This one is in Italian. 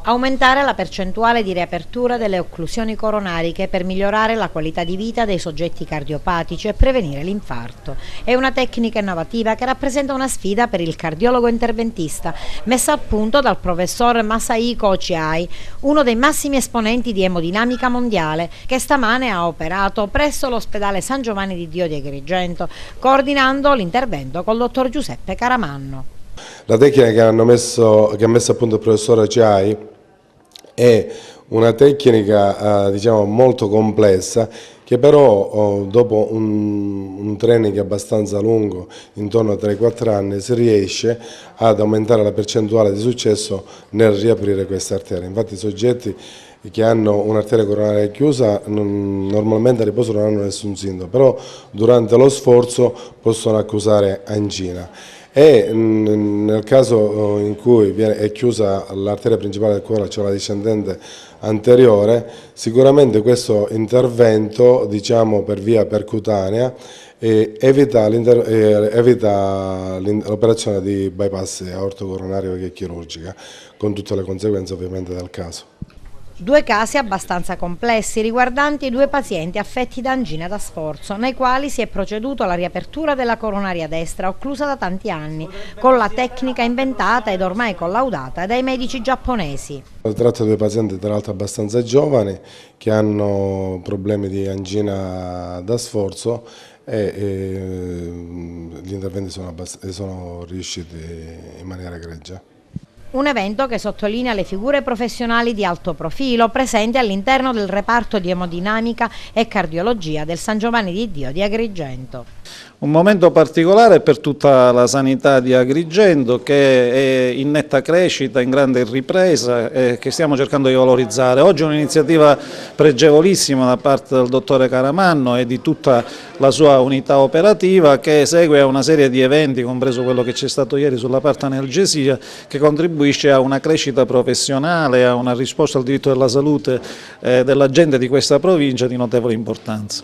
Aumentare la percentuale di riapertura delle occlusioni coronariche per migliorare la qualità di vita dei soggetti cardiopatici e prevenire l'infarto. È una tecnica innovativa che rappresenta una sfida per il cardiologo interventista, messa a punto dal professor Masahiko Ochiai, uno dei massimi esponenti di emodinamica mondiale, che stamane ha operato presso l'ospedale San Giovanni di Dio di Agrigento, coordinando l'intervento col dottor Giuseppe Caramanno. La tecnica che ha messo a punto il professor Ochiai è una tecnica diciamo molto complessa, che però dopo un training abbastanza lungo, intorno a 3-4 anni, si riesce ad aumentare la percentuale di successo nel riaprire queste arterie. Infatti i soggetti che hanno un'arteria coronaria chiusa normalmente a riposo non hanno nessun sintomo, però durante lo sforzo possono accusare angina. E nel caso in cui è chiusa l'arteria principale del cuore, cioè la discendente anteriore, sicuramente questo intervento, diciamo per via percutanea, evita l'operazione di bypass aortocoronario che è chirurgica, con tutte le conseguenze ovviamente del caso. Due casi abbastanza complessi riguardanti due pazienti affetti da angina da sforzo, nei quali si è proceduto alla riapertura della coronaria destra occlusa da tanti anni, con la tecnica inventata ed ormai collaudata dai medici giapponesi. Si tratta di due pazienti tra l'altro abbastanza giovani che hanno problemi di angina da sforzo e gli interventi sono riusciti in maniera egregia. Un evento che sottolinea le figure professionali di alto profilo presenti all'interno del reparto di emodinamica e cardiologia del San Giovanni di Dio di Agrigento. Un momento particolare per tutta la sanità di Agrigento, che è in netta crescita, in grande ripresa e che stiamo cercando di valorizzare. Oggi è un'iniziativa pregevolissima da parte del dottore Caramanno e di tutta la sua unità operativa, che segue a una serie di eventi, compreso quello che c'è stato ieri sulla parte analgesia, che contribuisce a una crescita professionale, a una risposta al diritto della salute della gente di questa provincia di notevole importanza.